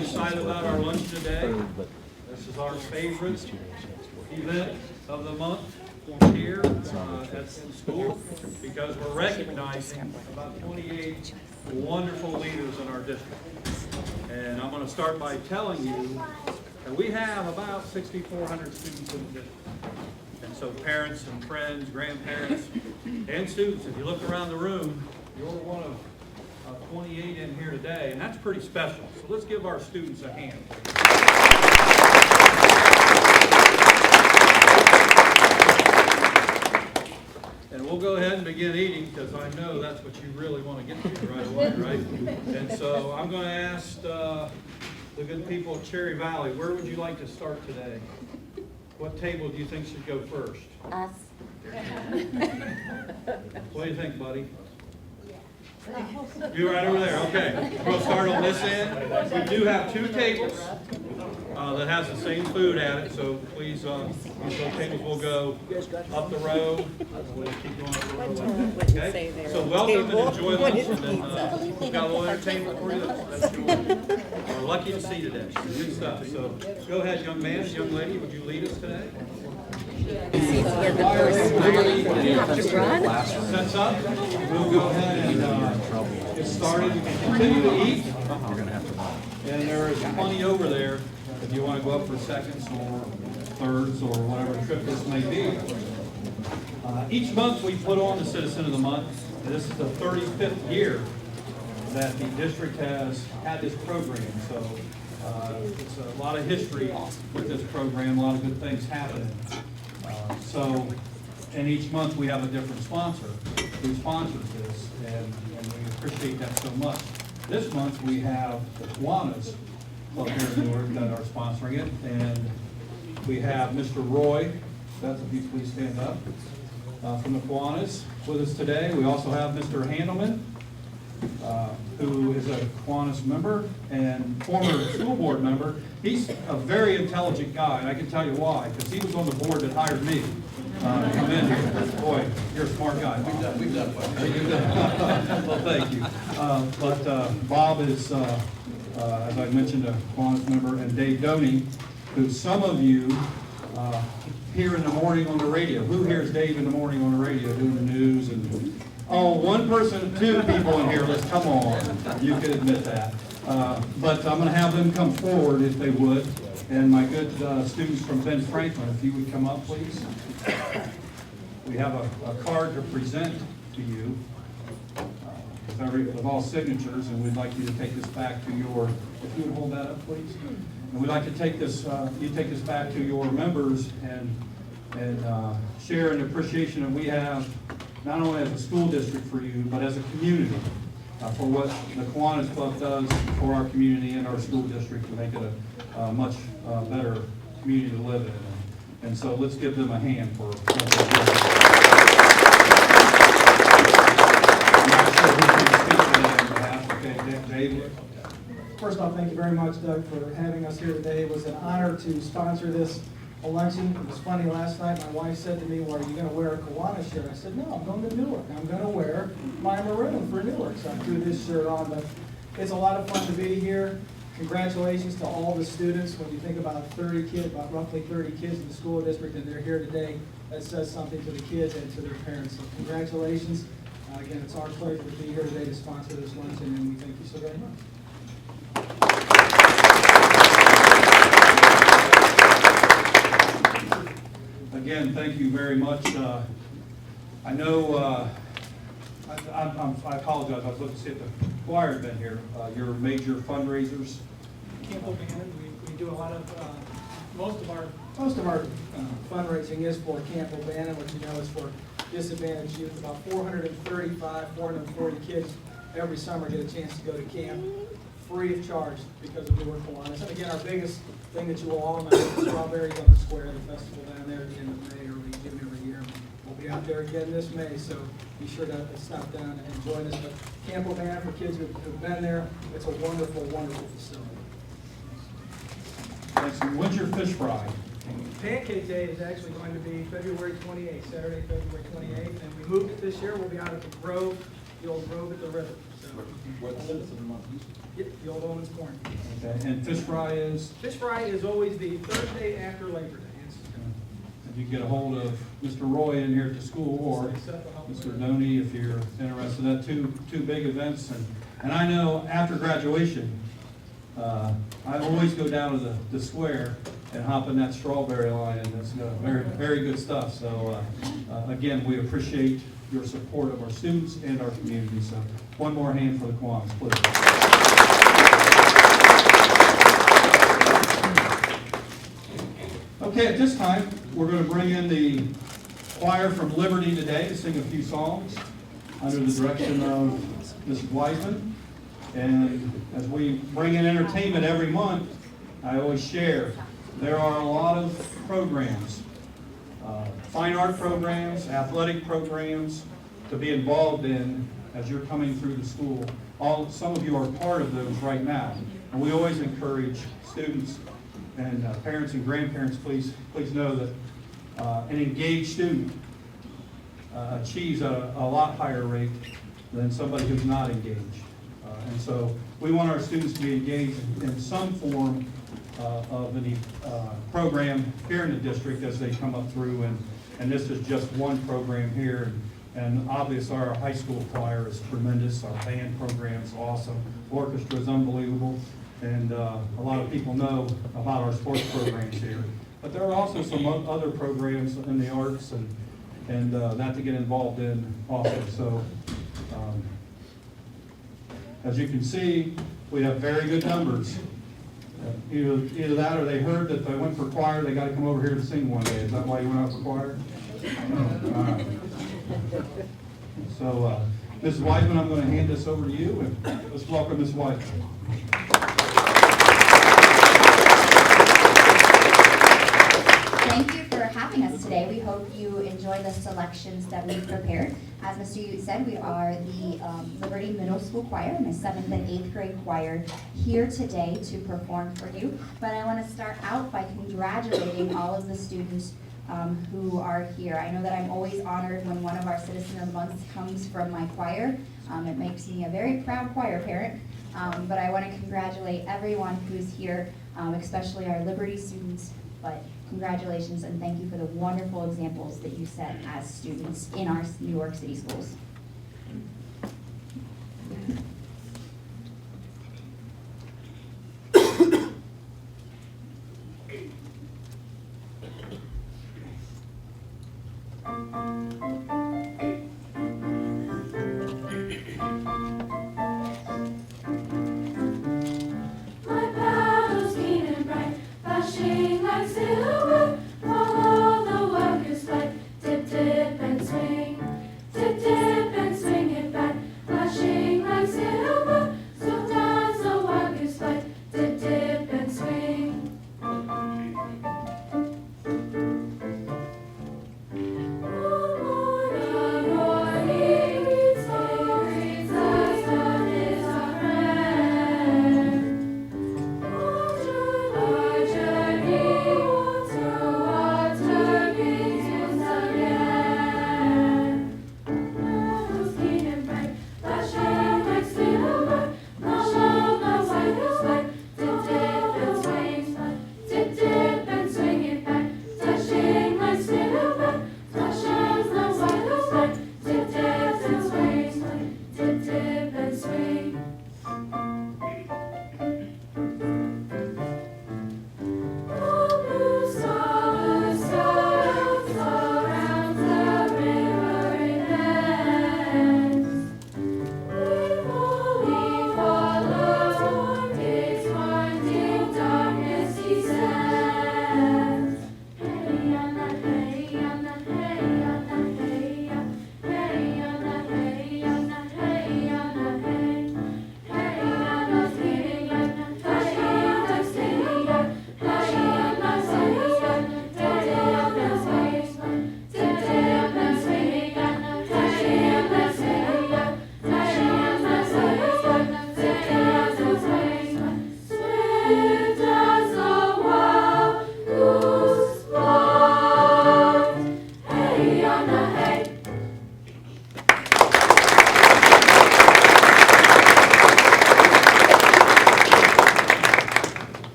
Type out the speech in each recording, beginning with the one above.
really excited about our lunch today. This is our favorite event of the month here at school because we're recognizing about 28 wonderful leaders in our district. And I'm going to start by telling you that we have about 6,400 students in the district. And so parents and friends, grandparents, and students, if you look around the room, you're one of 28 in here today, and that's pretty special. So let's give our students a hand. And we'll go ahead and begin eating because I know that's what you really want to get to right away, right? And so I'm going to ask the good people of Cherry Valley, where would you like to start today? What table do you think should go first? Us. What do you think, buddy? You're right over there, okay. We'll start on this end. We do have two tables that has the same food at it, so please, these tables will go up the row. We'll keep going up the row. Okay? So welcome and enjoy lunch, and then we've got a little entertainment for you that you are lucky to see today. Good stuff. So go ahead, young man, young lady, would you lead us today? Sets up. We'll go ahead and get started. You can continue to eat. And there is plenty over there if you want to go up for seconds or thirds or whatever trip this may be. Each month we put on the Citizen of the Month. And this is the 35th year that the district has had this program. So it's a lot of history with this program, a lot of good things happening. And each month we have a different sponsor who sponsors this, and we appreciate that so much. This month we have the Kiwanis up here in Newark that are sponsoring it, and we have Mr. Roy, Beth, if you please stand up, from the Kiwanis with us today. We also have Mr. Handelman, who is a Kiwanis member and former school board member. He's a very intelligent guy, and I can tell you why, because he was on the board that hired me to come in here. Boy, you're a smart guy. We've done well. Well, thank you. But Bob is, as I mentioned, a Kiwanis member, and Dave Doney, who some of you hear in the morning on the radio. Who hears Dave in the morning on the radio doing the news? And oh, one person, two people in here. Let's come on. You can admit that. But I'm going to have them come forward if they would. And my good students from Ben Franklin, if you would come up, please. We have a card to present to you with all signatures, and we'd like you to take this back to your, if you would hold that up, please. And we'd like to take this, you take this back to your members and share an appreciation that we have, not only as a school district for you, but as a community for what the Kiwanis Club does for our community and our school district to make it a much better community to live in. And so let's give them a hand for what they're doing. I'm not sure who's going to speak today on behalf. Okay, Dave. First off, thank you very much, Doug, for having us here today. It was an honor to sponsor this luncheon. It was funny, last night my wife said to me, well, are you going to wear a Kiwanis shirt? I said, no, I'm going to Newark. I'm going to wear my maroon for Newark. So I threw this shirt on, but it's a lot of fun to be here. Congratulations to all the students. When you think about 30 kids, about roughly 30 kids in the school district, and they're here today, that says something to the kids and to their parents. So congratulations. Again, it's our pleasure to be here today to sponsor this luncheon, and we thank you so very much. Again, thank you very much. I know, I apologize, I was looking to see if the choir had been here. Your major fundraisers? Campbell Band, we do a lot of, most of our fundraising is for Campbell Band, which you know is for disadvantaged youth. About 440 kids every summer get a chance to go to camp free of charge because of Newark Kiwanis. And again, our biggest thing that you will all know is Strawberries on the Square, the festival down there at the end of May, early June every year. We'll be out there again this May, so be sure to stop down and join us. But Campbell Band, for kids who've been there, it's a wonderful, wonderful facility. Thanks. And when's your fish fry? Pancake Day is actually going to be February 28th, Saturday, February 28th, and we moved it this year. We'll be out at the Grove, the old Grove at the river. So, What Citizen of the Month? Yep, the old Owens Corn. Okay. Okay, and fish fry is? Fish fry is always the Thursday after Labor Day. And you can get a hold of Mr. Roy in here at the school, or Mr. Doney if you're interested. That's two big events. And I know after graduation, I always go down to the square and hop in that strawberry line, and it's very, very good stuff. So again, we appreciate your support of our students and our community. So one more hand for the Kiwanis, please. Okay, at this time, we're going to bring in the choir from Liberty today to sing a few songs under the direction of Mrs. Wiseman. And as we bring in entertainment every month, I always share, there are a lot of programs, fine art programs, athletic programs to be involved in as you're coming through the school. Some of you are part of those right now. And we always encourage students and parents and grandparents, please know that an engaged student achieves a lot higher rate than somebody who's not engaged. And so we want our students to be engaged in some form of any program here in the district as they come up through. And this is just one program here. And obviously our high school choir is tremendous. Our band program is awesome. Orchestra is unbelievable. And a lot of people know about our sports programs here. But there are also some other programs in the arts and that to get involved in also. So as you can see, we have very good numbers. Either that or they heard that they went for choir, they got to come over here to sing one day. Is that why you went out for choir? All right. So, Mrs. Wiseman, I'm going to hand this over to you, and let's welcome Ms. Wiseman. Thank you for having us today. We hope you enjoy the selections that we've prepared. As Mr. Ute said, we are the Liberty Middle School Choir and the 7th and 8th grade choir here today to perform for you. But I want to start out by congratulating all of the students who are here. I know that I'm always honored when one of our Citizen of the Month comes from my choir. It makes me a very proud choir parent. But I want to congratulate everyone who's here, especially our Liberty students. But congratulations and thank you for the wonderful examples that you set as students in our New York City schools.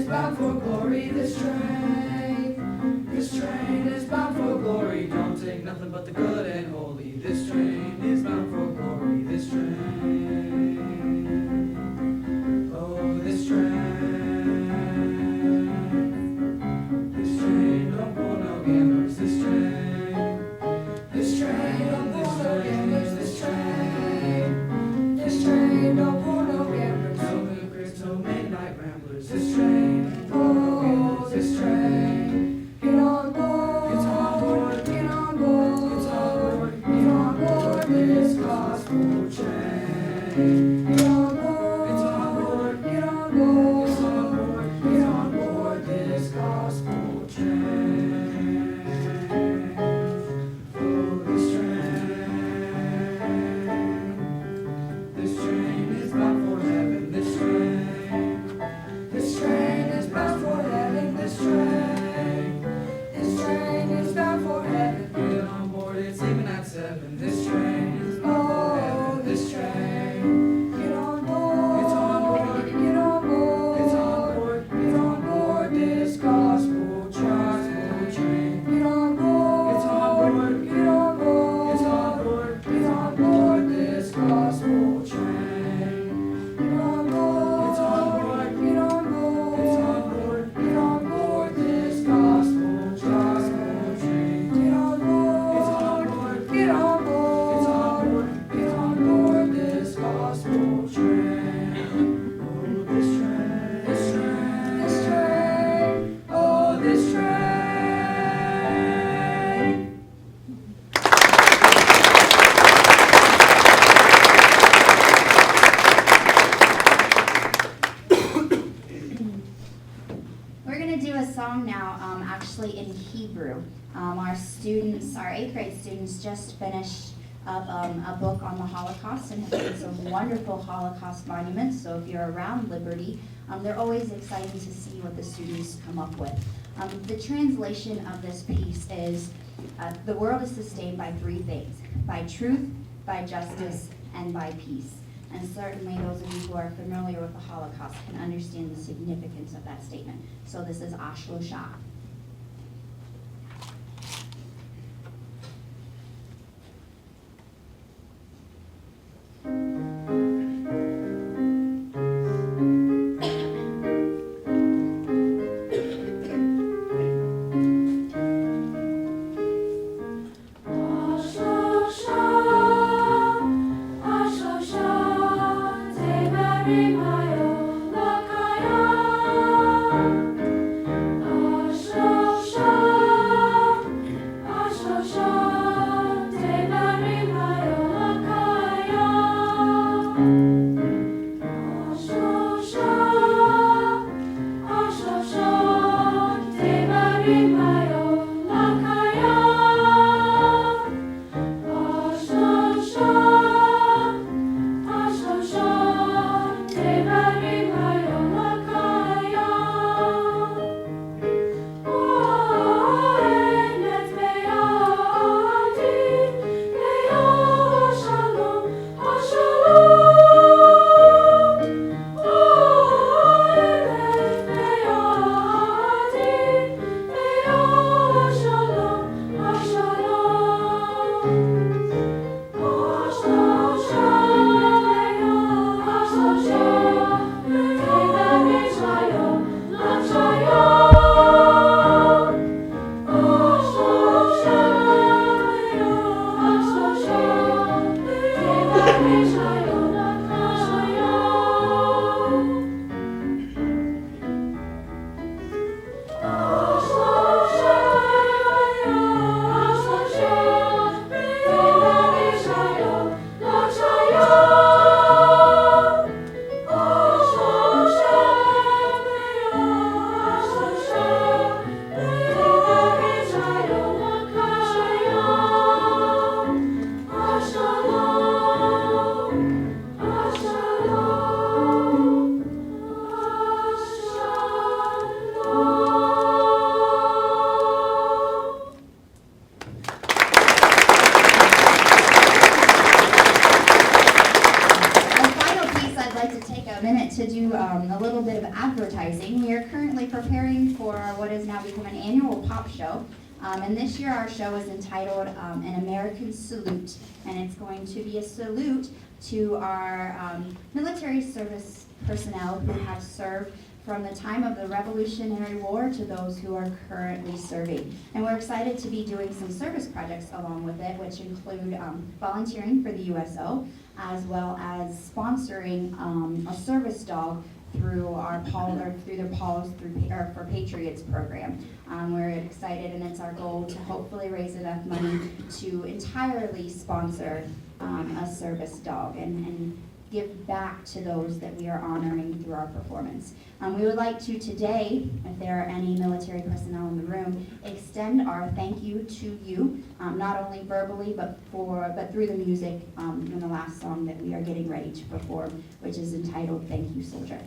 bound for glory. This train is bound for glory. Don't take nothing but the good and holy. This train is bound for glory. This train, oh, this train don't pull no gamblers. This train don't pull no gamblers. This train don't pull no gamblers. No hypocrites, no midnight ramblers. This train don't pull no gamblers. This train, get on board, get on board, get on board, get on board, get on board this gospel train. Get on board, get on board, get on board, get on board, get on board this gospel train. Oh, this train is bound for heaven. This train is bound for heaven. This train is bound for heaven. Get on board, it's even at 7. This train is bound for heaven. This train, get on board, get on board, get on board, get on board, get on board this gospel train. Get on board, get on board, get on board, get on board, get on board this gospel train. Get on board, get on board, get on board, get on board, get on board this gospel train. Get on board, get on board, get on board, get on board, get on board this gospel train. Oh, this train, this train, this train, oh, this train. We're gonna do a song now, actually in Hebrew. Our students, our 8th grade students just finished up a book on the Holocaust and have made some wonderful Holocaust monuments. So if you're around Liberty, they're always excited to see what the students come up with. The translation of this piece is, the world is sustained by 3 things: by truth, by justice, and by peace. And certainly those of you who are familiar with the Holocaust can understand the significance of that statement. So this is Ashloshah. Ashloshah, to do a little bit of advertising. We are currently preparing for what has now become an annual pop show. And this year our show is entitled An American Salute. And it's going to be a salute to our military service personnel who have served from the time of the Revolutionary War to those who are currently serving. And we're excited to be doing some service projects along with it, which include volunteering for the USO, as well as sponsoring a service dog through our for Patriots program. We're excited, and it's our goal to hopefully raise enough money to entirely sponsor a service dog and give back to those that we are honoring through our performance. We would like to today, if there are any military personnel in the room, extend our thank you to you, not only verbally but through the music in the last song that we are getting ready to perform, which is entitled Thank You, Soldier.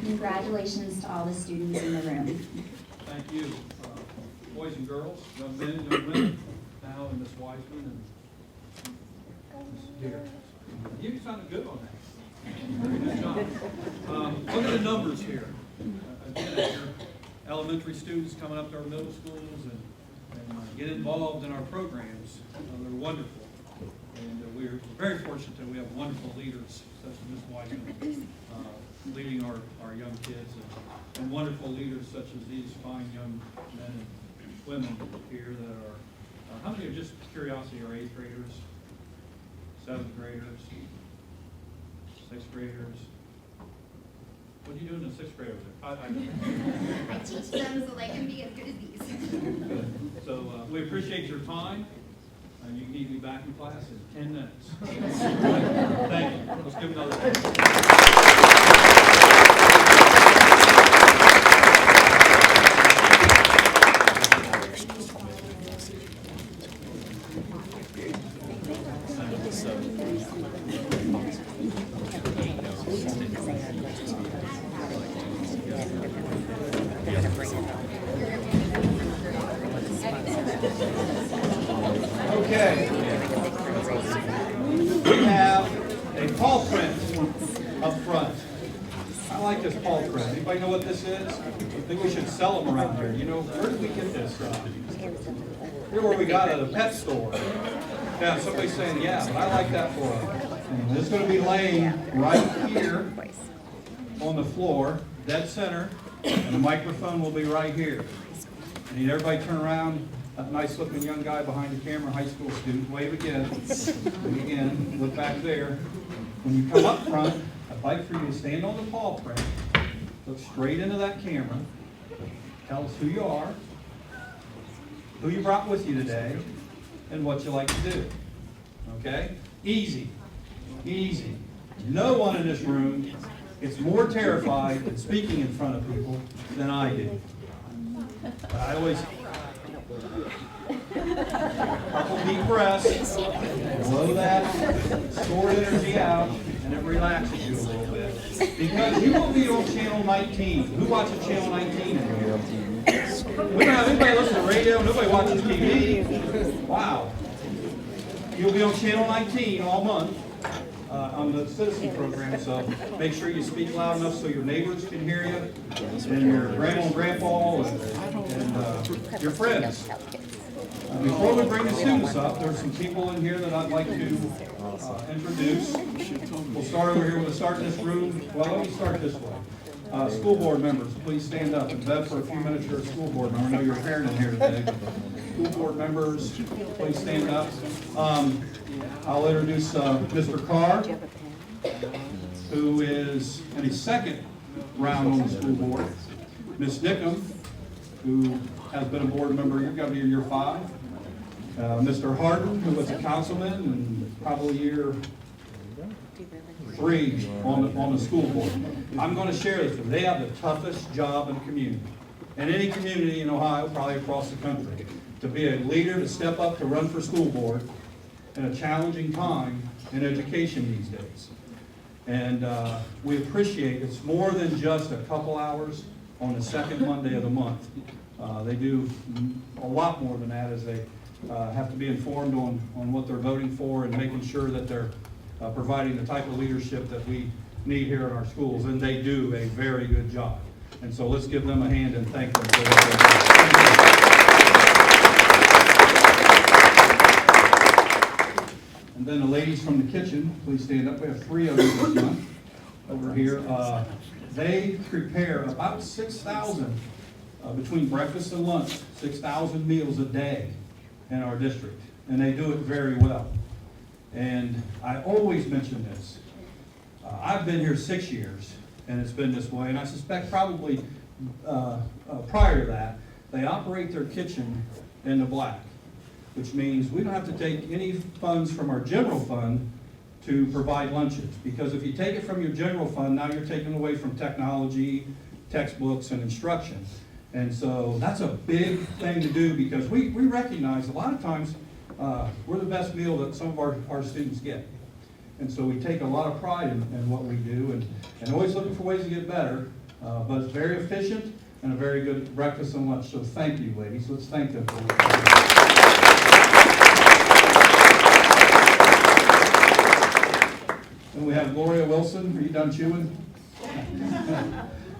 Congratulations to all the students in the room. Thank you. Boys and girls, young men and young women, now and Ms. Wiseman and Ms. Deere. You sounded good on that. Very good job. Look at the numbers here. Again, your elementary students coming up to our middle schools and get involved in our programs. They're wonderful. And we're very fortunate that we have wonderful leaders, such as Ms. Wiseman, leading our young kids, and wonderful leaders such as these fine young men and women here that are, how many are just curiosity are 8th graders, 7th graders, 6th graders, What are you doing in sixth grade over there? I teach them so they can be as good as these. So we appreciate your time. You need to be back in class in 10 minutes. Thank you. Let's give another round. Okay. We have a paw print up front. I like this paw print. Anybody know what this is? I think we should sell them around here. You know, where did we get this from? Here where we got it at a pet store. Yeah, somebody's saying, yeah, but I like that for them. This is going to be laying right here on the floor, dead center, and the microphone will be right here. I need everybody to turn around. That nice looking young guy behind the camera, high school student, wave again. Wave again, look back there. When you come up front, I'd like for you to stand on the paw print, look straight into that camera, tell us who you are, who you brought with you today, and what you like to do. Okay? Easy. Easy. No one in this room gets more terrified than speaking in front of people than I do. But I always couple deep breaths, blow that stored energy out, and it relaxes you a little bit. Because you will be on Channel 19. Who watches Channel 19 in here? We don't have anybody listen to radio, nobody watches TV. Wow. You'll be on Channel 19 all month on the citizen program, so make sure you speak loud enough so your neighbors can hear you, and your grandma and grandpa, and your friends. Before we bring the students up, there's some people in here that I'd like to introduce. We'll start over here. We'll start in this room. Well, let me start this way. School board members, please stand up. And Bev, for a few minutes, you're a school board member. I know you're a parent in here today. School board members, please stand up. I'll introduce Mr. Carr, who is in his second round on the school board. Ms. Nickham, who has been a board member, you're going to be in year 5. Mr. Harden, who was a councilman and probably year 3 on the school board. I'm going to share this with them. They have the toughest job in the community. In any community in Ohio, probably across the country. To be a leader, to step up, to run for school board in a challenging time in education these days. And we appreciate it's more than just a couple hours on the second Monday of the month. They do a lot more than that, as they have to be informed on what they're voting for and making sure that they're providing the type of leadership that we need here in our schools, and they do a very good job. And so let's give them a hand and thank them for what they do. And then the ladies from the kitchen, please stand up. We have 3 of them this month over here. They prepare about 6,000 between breakfast and lunch, 6,000 meals a day in our district, and they do it very well. And I always mention this. I've been here 6 years, and it's been this way, and I suspect probably prior to that, they operate their kitchen in the black, which means we don't have to take any funds from our general fund to provide lunches, because if you take it from your general fund, now you're taking away from technology, textbooks, and instruction. And so that's a big thing to do, because we recognize a lot of times we're the best meal that some of our students get. And so we take a lot of pride in what we do, and always looking for ways to get better, but it's very efficient and a very good breakfast and lunch. So thank you, ladies. Let's thank them for what they do. And we have Gloria Wilson. Are you done chewing?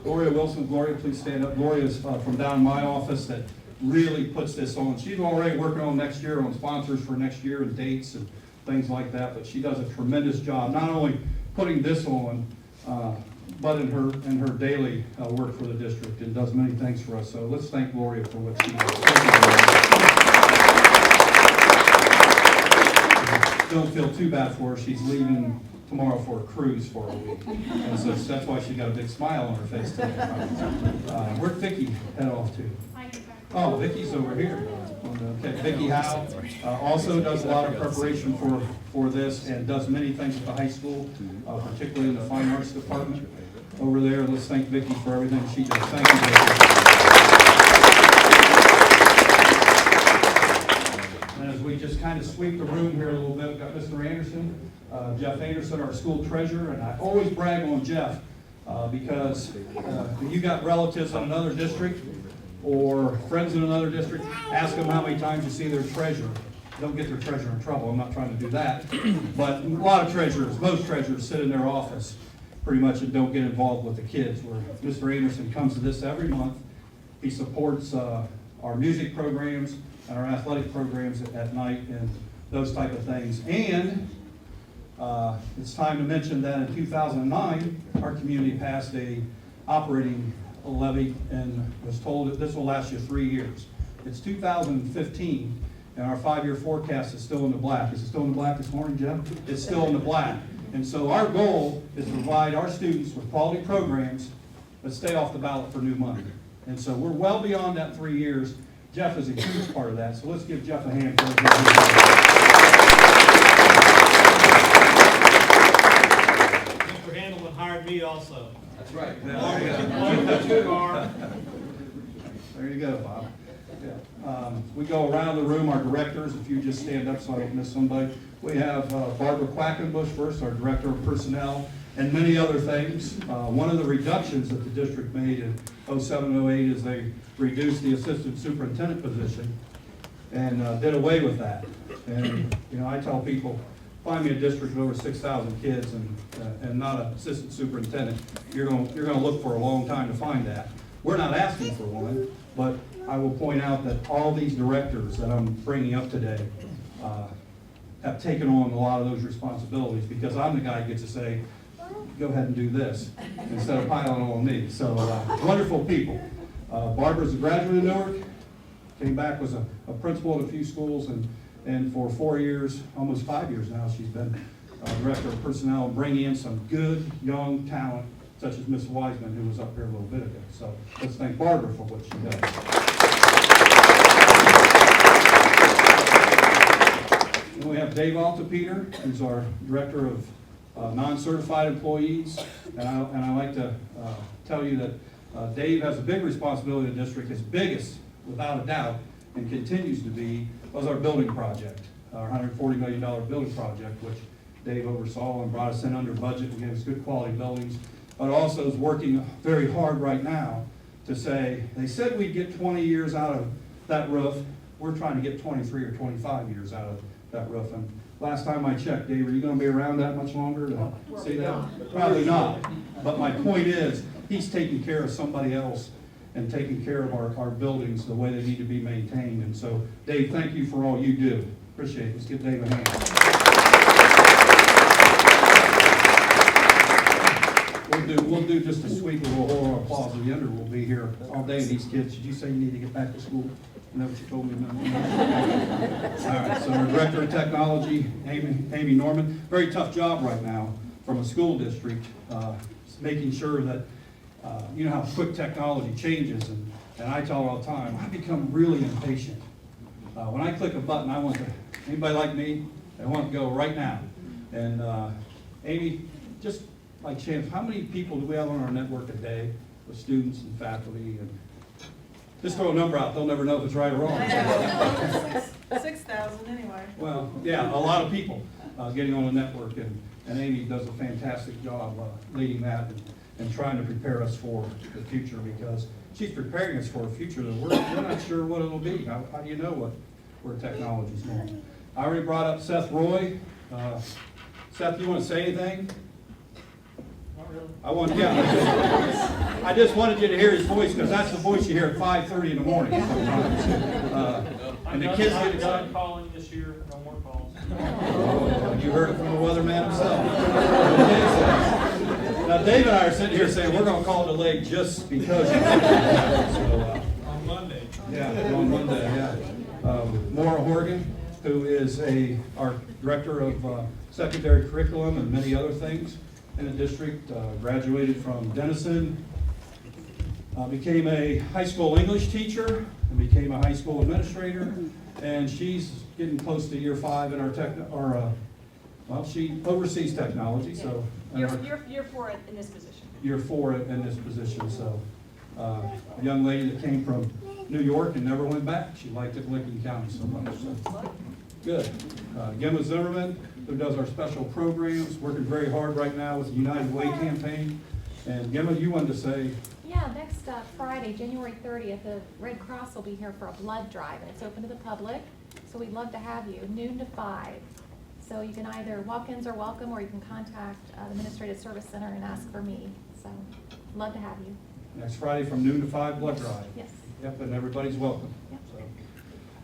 Gloria Wilson. Gloria, please stand up. Gloria is from down in my office that really puts this on. She's already working on next year, on sponsors for next year and dates and things like that, but she does a tremendous job, not only putting this on, but in her daily work for the district, and does many things for us. So let's thank Gloria for what she does. Don't feel too bad for her. She's leaving tomorrow for a cruise for a week. And so that's why she got a big smile on her face today. Where'd Vicki head off to? Oh, Vicki's over here. Okay, Vicki Howe also does a lot of preparation for this and does many things at the high school, particularly in the fine arts department over there. Let's thank Vicki for everything she does. Thank you, Vicki. And as we just kind of sweep the room here a little bit, we've got Mr. Anderson, Jeff Anderson, our school treasurer, and I always brag on Jeff because when you got relatives in another district or friends in another district, ask them how many times you see their treasurer. Don't get their treasurer in trouble, I'm not trying to do that. But a lot of treasurers, most treasurers sit in their office pretty much and don't get involved with the kids, where Mr. Anderson comes to this every month. He supports our music programs and our athletic programs at night and those type of things. And it's time to mention that in 2009, our community passed a operating levy and was told that this will last you 3 years. It's 2015, and our 5-year forecast is still in the black. Is it still in the black this morning, Jeff? It's still in the black. And so our goal is to provide our students with quality programs that stay off the ballot for new money. And so we're well beyond that 3 years. Jeff is a huge part of that, so let's give Jeff a hand for his Mr. Handelman hired me also. That's right. There you go, Bob. Yeah. We go around the room, our directors, if you just stand up so I don't miss somebody. We have Barbara Quackenbush first, our Director of Personnel, and many other things. One of the reductions that the district made in 07-08 is they reduced the assistant superintendent position and did away with that. And you know, I tell people, find me a district with over 6,000 kids and not an assistant superintendent. You're going to look for a long time to find that. We're not asking for one, but I will point out that all these directors that I'm bringing up today have taken on a lot of those responsibilities because I'm the guy who gets to say, go ahead and do this instead of piling on me. So wonderful people. Barbara's a graduate of Newark, came back, was a principal at a few schools, and for 4 years, almost 5 years now, she's been Director of Personnel, bringing in some good young talent, such as Miss Wiseman, who was up here a little bit ago. So let's thank Barbara for what she does. And we have Dave Altapeter, who's our Director of non-certified employees, and I like to tell you that Dave has a big responsibility in the district. His biggest, without a doubt, and continues to be, was our building project, our $140 million building project, which Dave oversaw and brought us in under budget and gave us good quality buildings, but also is working very hard right now to say, they said we'd get 20 years out of that roof. We're trying to get 23 or 25 years out of that roof. And last time I checked, Dave, are you going to be around that much longer to see that? Probably not. But my point is, he's taking care of somebody else and taking care of our buildings the way they need to be maintained. And so, Dave, thank you for all you do. Appreciate it. Let's give Dave a hand. We'll do just a sweep of a little applause at the end, or we'll be here all day. These kids, did you say you need to get back to school? Isn't that what you told me? All right, so our Director of Technology, Amy Norman, very tough job right now from a school district, making sure that, you know how quick technology changes, and I tell her all the time, I become really impatient. When I click a button, I want to, anybody like me, I want to go right now. And Amy, just like chance, how many people do we have on our network a day with students and faculty? And just throw a number out, they'll never know if it's right or wrong. 6,000 anyway. Well, yeah, a lot of people getting on the network, and Amy does a fantastic job leading that and trying to prepare us for the future, because she's preparing us for a future that we're not sure what it'll be. How do you know where technology's going? I already brought up Seth Roy. Seth, you want to say anything? I just wanted you to hear his voice, because that's the voice you hear at 5:30 in the morning sometimes. And the kids get excited. Calling this year, no more calls. Oh, you heard it from the weatherman himself. Now, Dave and I are sitting here saying we're going to call it delayed just because. On Monday. Yeah, on Monday. Yeah. Maura Horgan, who is our Director of secondary curriculum and many other things in the district. Graduated from Denison, became a high school English teacher, and became a high school administrator, and she's getting close to year 5 in well, she oversees technology, so. You're for it in this position. Year 4 in this position, so. A young lady that came from New York and never went back. She liked it in Licking County so much, so. Good. Gemma Zimmerman, who does our special programs, working very hard right now with the United Way campaign. And Gemma, you wanted to say, Yeah, next Friday, January 30th, the Red Cross will be here for a blood drive, and it's open to the public, so we'd love to have you, noon to 5. So you can either, walk-ins are welcome, or you can contact the Administrative Service Center and ask for me. So, love to have you. next Friday from noon to 5, blood drive. Yes. Yep, and everybody's welcome. Yep.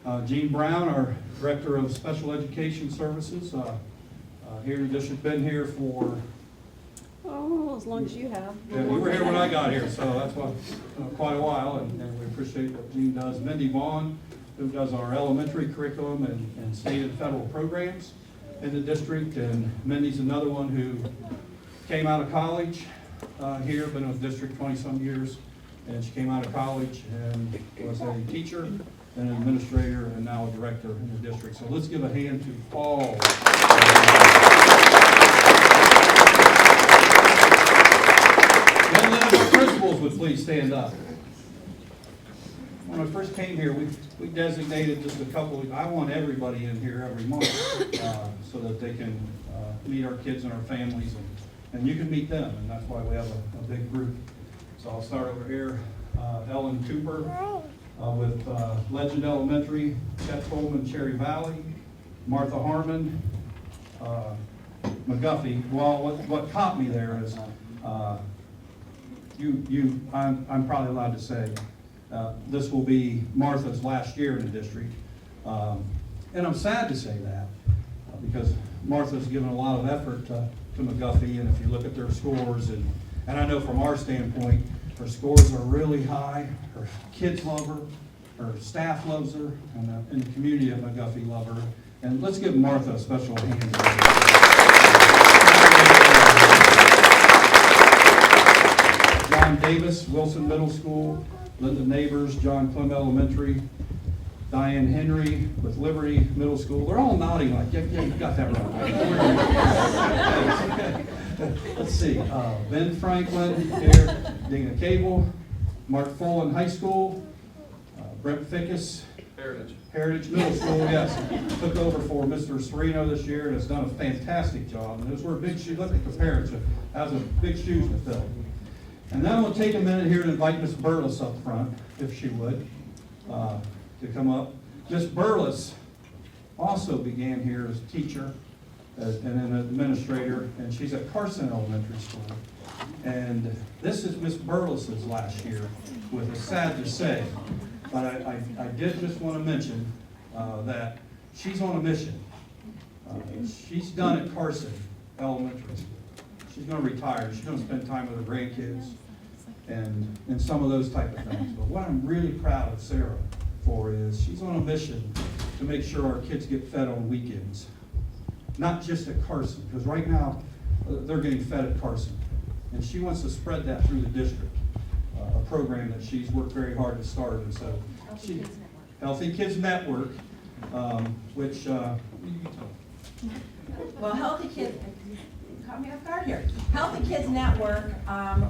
So, Jean Brown, our Director of Special Education Services, here in the district, been here for, Oh, as long as you have. yeah, you were here when I got here, so that's why, quite a while, and we appreciate what Jean does. Mindy Vaughn, who does our elementary curriculum and state and federal programs in the district, and Mindy's another one who came out of college here, been in the district 20-some years, and she came out of college and was a teacher and an administrator and now a director in the district. So let's give a hand to all. Then none of our principals would please stand up. When I first came here, we designated just a couple, I want everybody in here every month so that they can meet our kids and our families, and you can meet them, and that's why we have a big group. So I'll start over here. Ellen Cooper with Legend Elementary, Chet Coleman, Cherry Valley, Martha Harmon, McGuffey. Well, what caught me there is I'm probably allowed to say this will be Martha's last year in the district. And I'm sad to say that because Martha's given a lot of effort to McGuffey, and if you look at their scores, and I know from our standpoint, her scores are really high, her kids love her staff loves her, and the community at McGuffey love her. And let's give Martha a special hand. John Davis, Wilson Middle School, Linda Neighbors, John Clem Elementary, Diane Henry with Liberty Middle School. They're all nodding like, yeah, you got that right. Let's see, Ben Franklin here, Dana Cable, Mark Fullen High School, Brent Fickus, Heritage Middle School, yes, took over for Mr. Sereno this year and has done a fantastic job. And those were big shoes. Look at the parents, has a big shoes to fill. And then we'll take a minute here to invite Miss Burles up front, if she would, to come up. Miss Burles also began here as a teacher and an administrator, and she's at Carson Elementary School. And this is Miss Burles' last year with us, sad to say. But I did just want to mention that she's on a mission. She's done at Carson Elementary School. She's going to retire. She's going to spend time with her grandkids and some of those type of things. But what I'm really proud of Sarah for is she's on a mission to make sure our kids get fed on weekends. Not just at Carson, because right now they're getting fed at Carson. And she wants to spread that through the district, a program that she's worked very hard to start. And so, Healthy Kids Network, which, well, Healthy Kids, caught me off guard here. Healthy Kids Network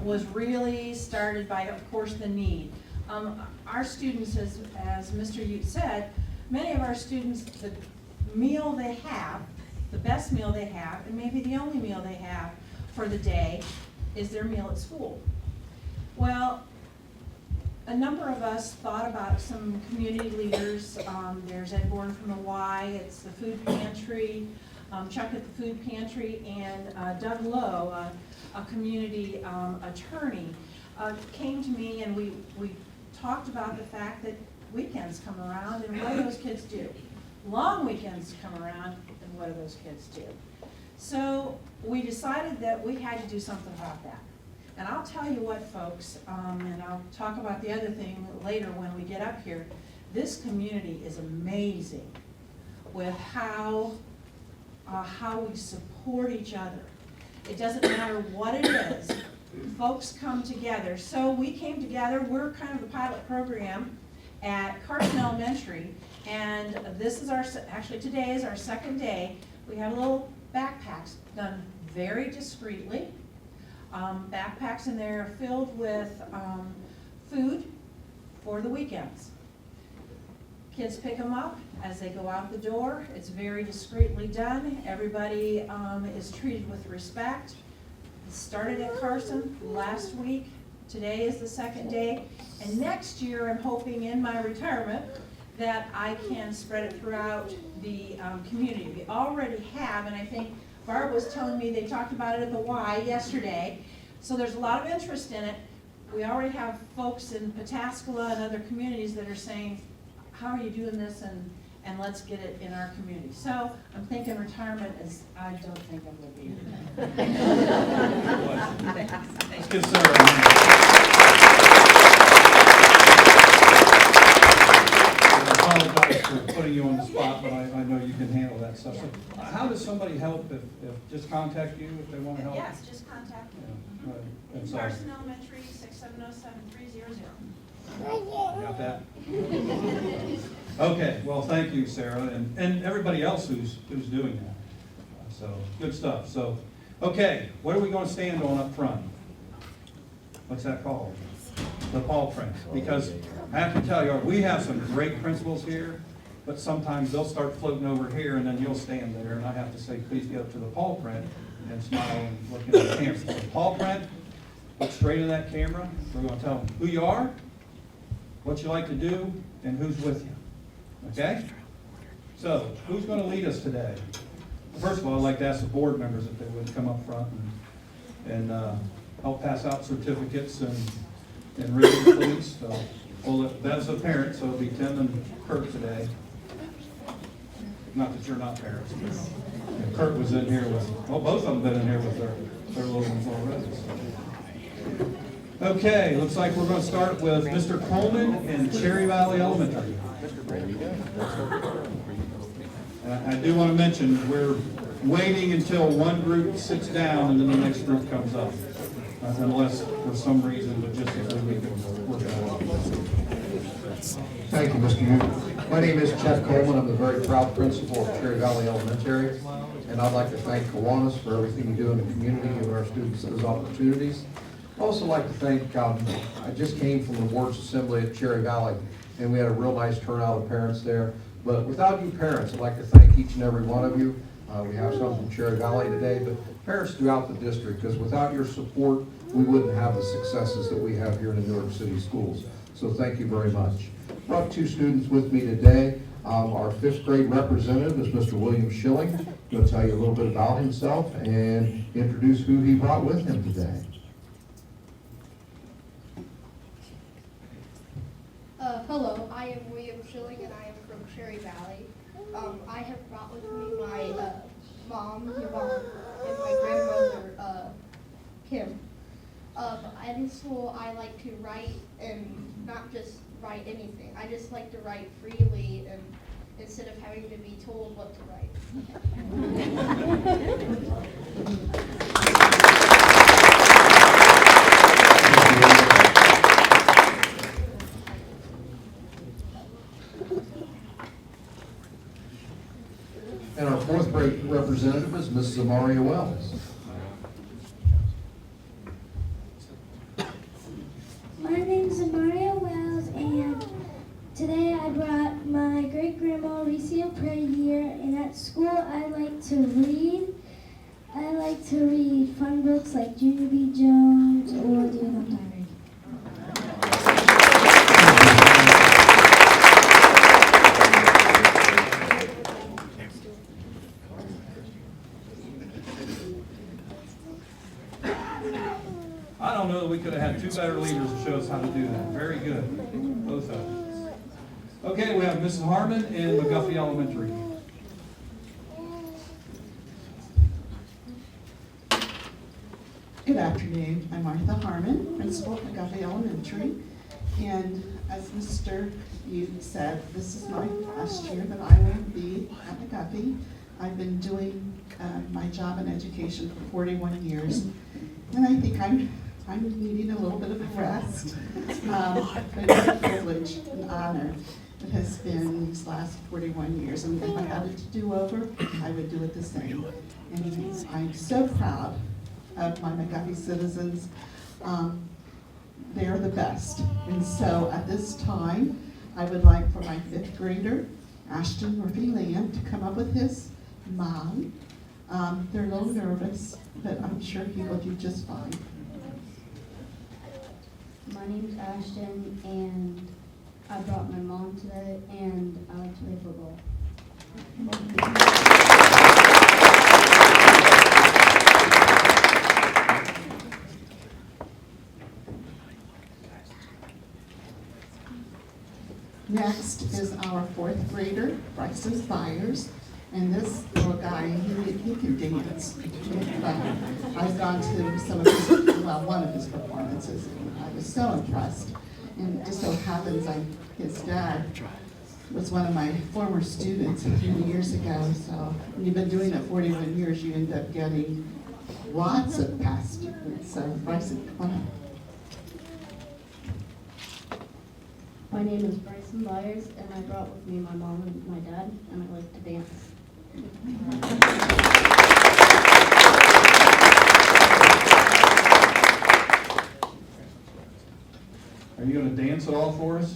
was really started by, of course, the need. Our students, as Mr. Ute said, many of our students, the meal they have, the best meal they have, and maybe the only meal they have for the day is their meal at school. Well, a number of us thought about some community leaders. There's Ed Bourne from the Y, it's the food pantry, Chuck at the food pantry, and Doug Lowe, a community attorney, came to me, and we talked about the fact that weekends come around, and what do those kids do? Long weekends come around, and what do those kids do? So we decided that we had to do something about that. And I'll tell you what, folks, and I'll talk about the other thing later when we get up here, this community is amazing with how how we support each other. It doesn't matter what it is, folks come together. So we came together, we're kind of the pilot program at Carson Elementary, and this is actually today is our second day. We have little backpacks done very discreetly. Backpacks in there filled with food for the weekends. Kids pick them up as they go out the door. It's very discreetly done. Everybody is treated with respect. It started at Carson last week. Today is the second day. And next year, I'm hoping in my retirement that I can spread it throughout the community. We already have, and I think Barb was telling me they talked about it at the Y yesterday. So there's a lot of interest in it. We already have folks in Pataskala and other communities that are saying, how are you doing this, and let's get it in our community. So I'm thinking retirement is, I don't think I'm going to be here. Let's get Sarah. I apologize for putting you on the spot, but I know you can handle that stuff. So how does somebody help if just contact you if they want to help? Yes, just contact me. Yeah, right. And so- Carson Elementary, 670-7300. Got that? Okay, well, thank you, Sarah, and everybody else who's doing that. So, good stuff. So, okay, what are we going to stand on up front? What's that called? The paw print. Because I have to tell you, we have some great principals here, but sometimes they'll start floating over here, and then you'll stand there, and I have to say, please get up to the paw print and smile and look at the camera. So, paw print, look straight in that camera. We're going to tell them who you are, what you like to do, and who's with you. Okay? So, who's going to lead us today? First of all, I'd like to ask the board members if they would come up front and help pass out certificates and ribbons, please. So, well, that's a parent, so it'll be Tim and Kurt today. Not that you're not parents, but Kurt was in here with, well, both of them been in here with their little ones already. So. Okay, looks like we're going to start with Mr. Coleman in Cherry Valley Elementary. I do want to mention, we're waiting until one group sits down and then the next group comes up. Unless for some reason logistically we can work it out. Thank you, Mr. Hughes. My name is Chet Coleman. I'm the very proud principal of Cherry Valley Elementary. And I'd like to thank Kiwanis for everything you do in the community, giving our students those opportunities. I'd also like to thank, I just came from the Wards Assembly at Cherry Valley, and we had a real nice turnout of parents there. But without you parents, I'd like to thank each and every one of you. We have some from Cherry Valley today, but parents throughout the district, because without your support, we wouldn't have the successes that we have here in the Newark City Schools. So thank you very much. I brought two students with me today. Our fifth grade representative is Mr. William Schilling. He's going to tell you a little bit about himself and introduce who he brought with him today. Hello, I am William Schilling and I am from Cherry Valley. I have brought with me my mom, Yvonne, and my grandmother, Kim. In school, I like to write and not just write anything. I just like to write freely and instead of having to be told what to write. And our fourth grade representative is Mrs. Amaria Wells. My name is Amaria Wells, and today I brought my great-grandma Alicia Prayer, and at school I like to read. I like to read fun books like Junior B. Jones or The Adult Diary. I don't know that we could have had two better leaders to show us how to do that. Very good, both of them. Okay, we have Mrs. Harmon in McGuffey Elementary. Good afternoon. I'm Martha Harmon, principal at McGuffey Elementary. And as Mr. Ute said, this is my last year that I will be at McGuffey. I've been doing my job in education for 41 years, and I think I'm needing a little bit of a rest. But it's a privilege and honor. It has been these last 41 years, and if I had it to do over, I would do it the same. And I'm so proud of my McGuffey citizens. They are the best. And so at this time, I would like for my 5th grader, Ashton Murphy-Lamb, to come up with his mom. They're a little nervous, but I'm sure he will do just fine. My name's Ashton, and I brought my mom today, and I like to play football. Next is our 4th grader, Bryson Byers. And this little guy, he can dance. I've gone to some of his, well, one of his performances, and I was so impressed. And it just so happens his dad was one of my former students a few years ago. So when you've been doing it 41 years, you end up getting lots of past students. So Bryson, come on up. My name is Bryson Byers, and I brought with me my mom and my dad, and I like to dance. Are you going to dance at all for us?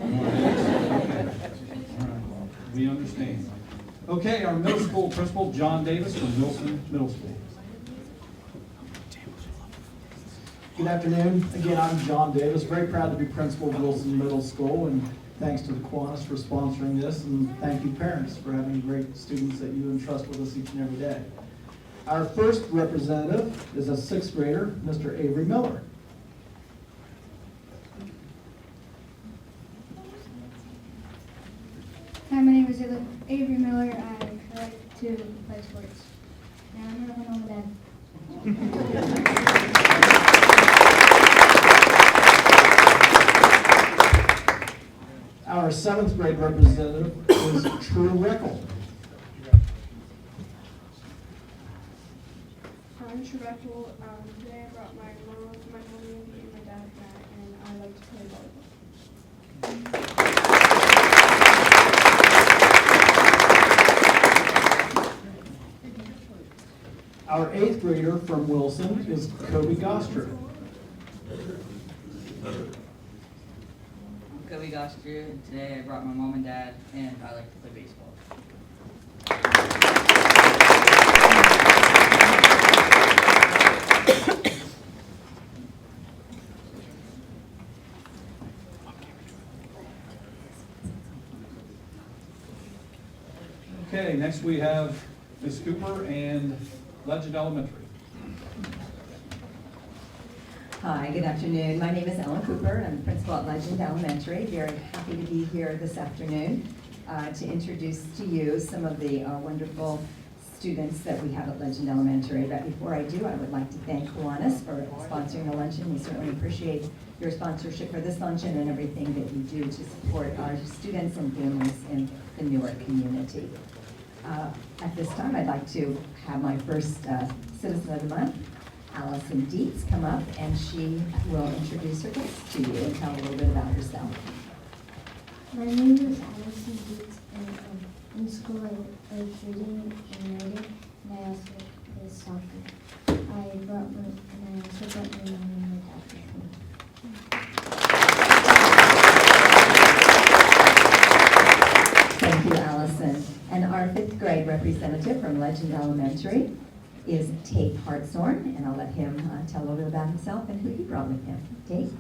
Okay. All right. We understand. Okay, our middle school principal, John Davis from Wilson Middle School. Good afternoon. Again, I'm John Davis. Very proud to be principal of Wilson Middle School, and thanks to the Kiwanis for sponsoring this, and thank you parents for having great students that you entrust with us each and every day. Our first representative is a 6th grader, Mr. Avery Miller. Hi, my name is Avery Miller. I like to play sports. And I'm here with my mom and dad. Our 7th grade representative is True Reckel. I'm Trebekle. Today I brought my mommy, and my dad, Matt, and I like to play volleyball. Our 8th grader from Wilson is Kobe Goster. Kobe Goster, and today I brought my mom and dad, and I like to play baseball. Okay, next we have Ms. Cooper and Legend Elementary. Hi, good afternoon. My name is Ellen Cooper. I'm the principal at Legend Elementary. Very happy to be here this afternoon to introduce to you some of the wonderful students that we have at Legend Elementary. But before I do, I would like to thank Kiwanis for sponsoring the luncheon. We certainly appreciate your sponsorship for this luncheon and everything that you do to support our students and families in the Newark community. At this time, I'd like to have my first Citizen of the Month, Allison Dietz, come up, and she will introduce her guests to you and tell a little bit about herself. My name is Allison Dietz, and in school I like reading and writing, and I also play soccer. And I also brought my mom and my dad with me. Thank you, Allison. And our 5th grade representative from Legend Elementary is Tate Hartshorn, and I'll let him tell a little bit about himself and who he brought with him. Tate?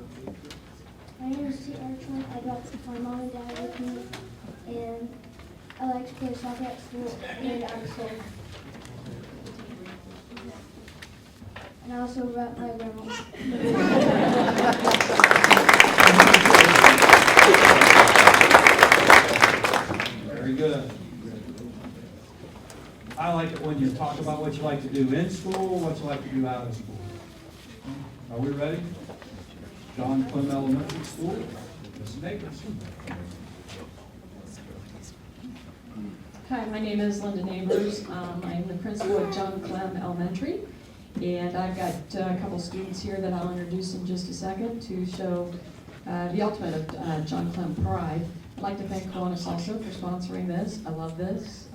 My name is Tate Hartshorn. I brought my mom and dad with me, and I like to play soccer at school and out of school. And I also brought my grandma. Very good. I like it when you talk about what you like to do in school, what you like to do out of school. Are we ready? John Clem Elementary School, Mrs. Neighbors. Hi, my name is Linda Neighbors. I'm the principal at John Clem Elementary, and I've got a couple students here that I'll introduce in just a second to show the ultimate of John Clem pride. I'd like to thank Kiwanis also for sponsoring this. I love this.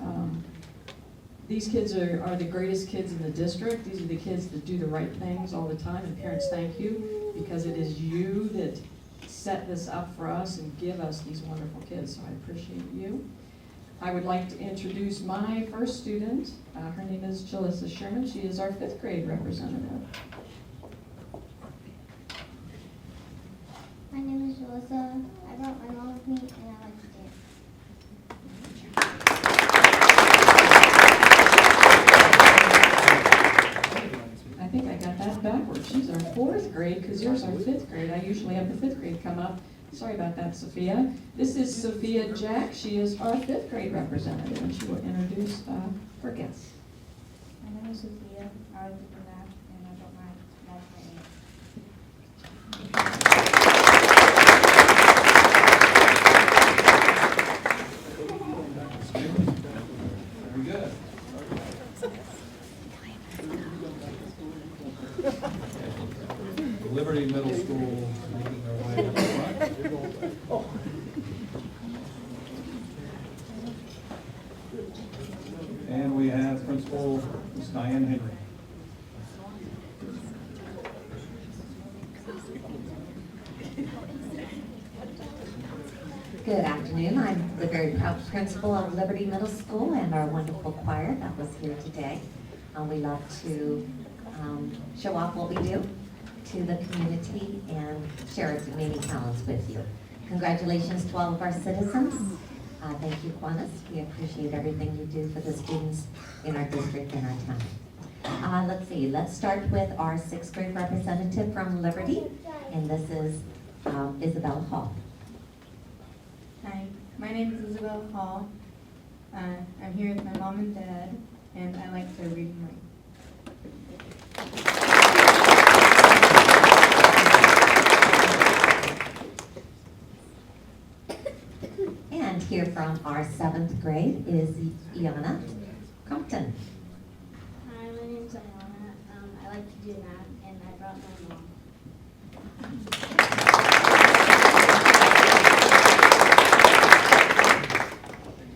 These kids are the greatest kids in the district. These are the kids that do the right things all the time, and parents, thank you, because it is you that set this up for us and give us these wonderful kids, so I appreciate you. I would like to introduce my first student. Her name is Jalissa Sherman. She is our 5th grade representative. My name is Jalissa. I brought my mom with me and I like to dance. I think I got that backwards. She's our 4th grade because yours are 5th grade. I usually have the 5th grade come up. Sorry about that, Sophia. This is Sophia Jack. She is our 5th grade representative, and she will introduce her guests. My name is Sophia. I like to do math, and I brought my dad's my aunt. Very good. Liberty Middle School making their way up front. And we have Principal Ms. Diane Henry. Good afternoon. I'm the very proud principal of Liberty Middle School and our wonderful choir that was here today. We love to show off what we do to the community and share our many talents with you. Congratulations to all of our citizens. Thank you, Kiwanis. We appreciate everything you do for the students in our district and our town. Let's see, let's start with our 6th grade representative from Liberty, and this is Isabella Hall. Hi, my name is Isabel Hall. I'm here with my mom and dad, and I like to read and write. And here from our 7th grade is Iana Compton. Hi, my name's Ayana. I like to do math and I brought my mom.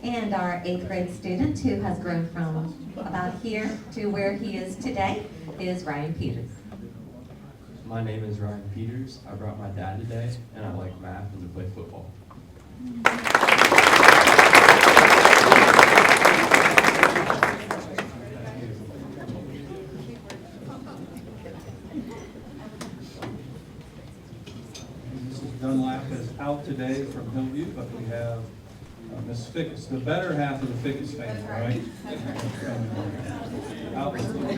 And our 8th grade student who has grown from about here to where he is today is Ryan Peters. My name is Ryan Peters. I brought my dad today, and I like math and to play football. Mrs. Dunlap is out today from Hillview, but we have Miss Fickus, the better half of the Fickus family, right?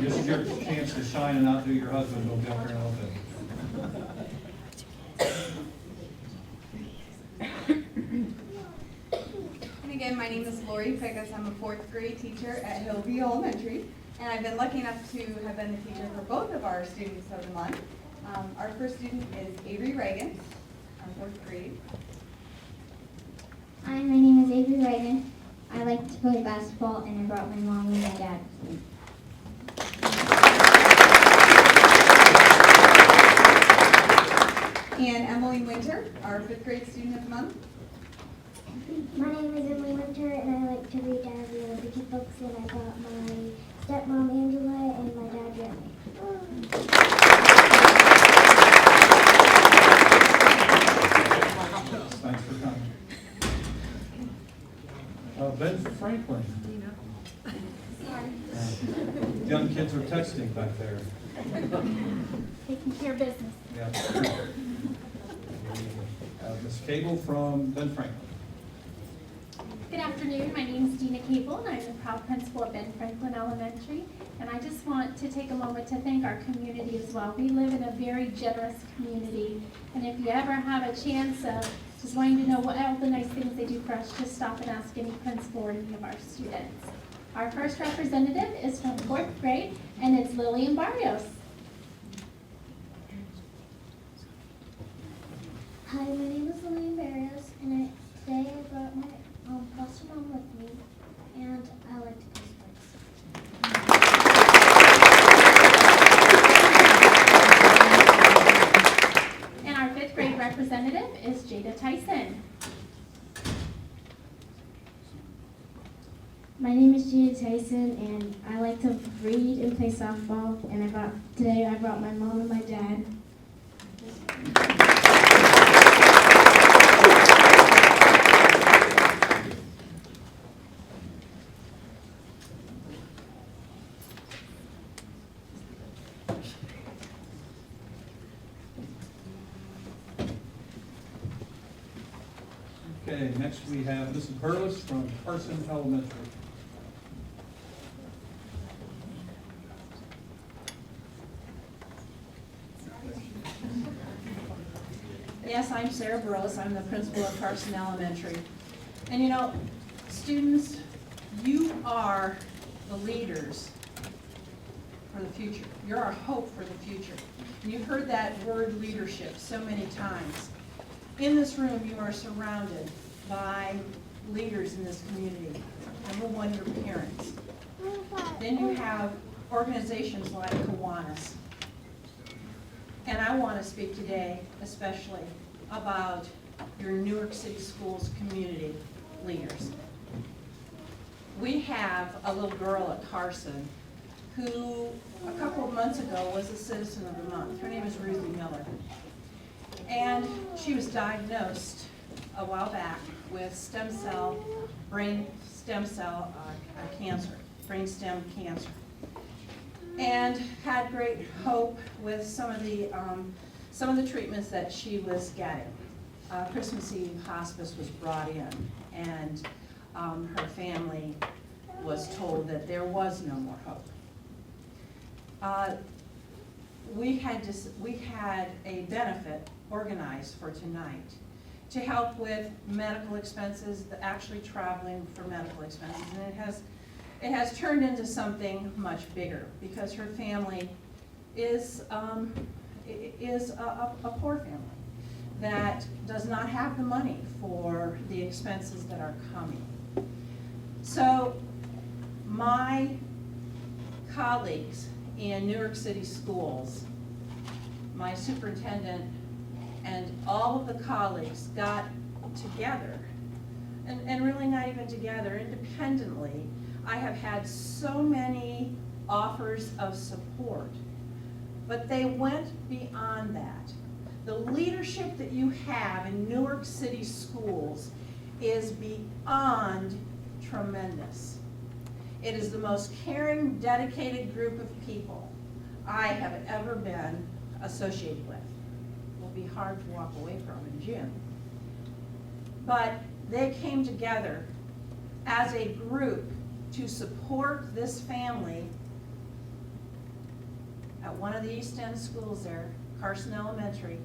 This is your chance to shine and outdo your husband. We'll be up here in a little bit. And again, my name is Lori Fickus. I'm a 4th grade teacher at Hillview Elementary, and I've been lucky enough to have been the teacher for both of our students of the month. Our first student is Avery Reagan, our 4th grade. Hi, my name is Avery Reagan. I like to play basketball and I brought my mom and my dad. And Emily Winter, our 5th grade student of the month. My name is Emily Winter and I like to read every other Vicky books and I brought my stepmom Angela and my dad Jeremy. Thanks for coming. Ben Franklin. Young kids are texting back there. Taking care of business. Yeah. Ms. Cable from Ben Franklin. Good afternoon, my name is Dina Cable, and I'm the proud principal of Ben Franklin Elementary. And I just want to take a moment to thank our community as well. We live in a very generous community, and if you ever have a chance of just wanting to know what all the nice things they do for us, just stop and ask any principal or any of our students. Our first representative is from 4th grade, and it's Lillian Barrios. Hi, my name is Lillian Barrios and today I brought my foster mom with me. And My name is Gina Tyson, and I like to read and play softball. And today I brought my mom and my dad. Okay, next we have Mrs. Burles from Carson Elementary. Yes, I'm Sarah Burles. I'm the principal of Carson Elementary. And you know, students, you are the leaders for the future. You're our hope for the future. And you've heard that word leadership so many times. In this room, you are surrounded by leaders in this community. Number one, your parents. Then you have organizations like Kiwanis. And I want to speak today especially about your Newark City Schools community leaders. We have a little girl at Carson who a couple of months ago was a Citizen of the Month. Her name is Ruthie Miller. And she was diagnosed a while back with brain stem cell cancer, brain stem cancer. And had great hope with some of the treatments that she was getting. Christmas Eve hospice was brought in, and her family was told that there was no more hope. We had a benefit organized for tonight to help with medical expenses, actually traveling for medical expenses, and it has turned into something much bigger because her family is a poor family that does not have the money for the expenses that are coming. So my colleagues in Newark City Schools, my superintendent, and all of the colleagues got together, and really not even together, independently. I have had so many offers of support, but they went beyond that. The leadership that you have in Newark City Schools is beyond tremendous. It is the most caring, dedicated group of people I have ever been associated with. It will be hard to walk away from in June. But they came together as a group to support this family at one of the East End schools there, Carson Elementary.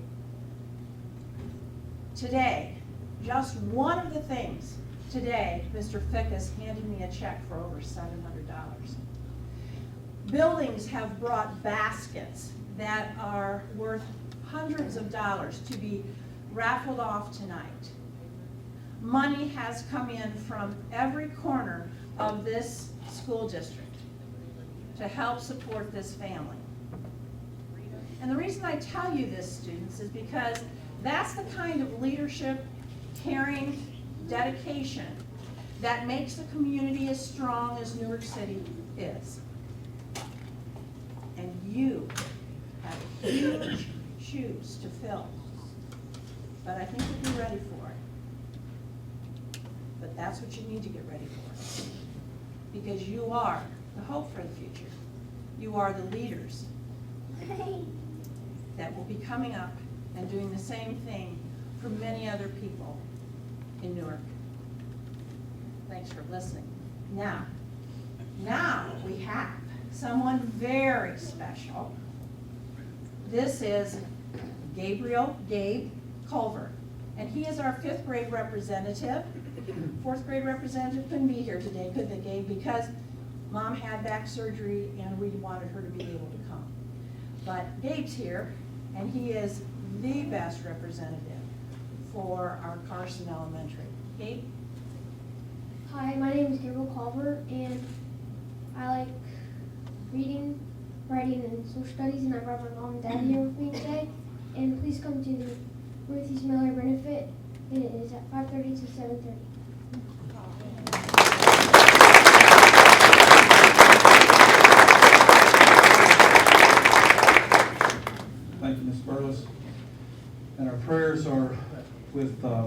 Today, just one of the things, today, Mr. Fickus handed me a check for over $700. Buildings have brought baskets that are worth hundreds of dollars to be raffled off tonight. Money has come in from every corner of this school district to help support this family. And the reason I tell you this, students, is because that's the kind of leadership, caring, dedication that makes the community as strong as Newark City is. And you have huge shoes to fill. But I think you'll be ready for it. But that's what you need to get ready for. Because you are the hope for the future. You are the leaders that will be coming up and doing the same thing for many other people in Newark. Thanks for listening. Now we have someone very special. This is Gabe Culver, and he is our 5th grade representative. 4th grade representative couldn't be here today, could they, Gabe? Because Mom had back surgery and we wanted her to be able to come. But Gabe's here, and he is the best representative for our Carson Elementary. Gabe? Hi, my name is Gabriel Culver, and I like reading, writing, and social studies, and I brought my mom and dad here with me today. And please come to the Ruthie's Miller benefit. It is at 5:30 to 7:30.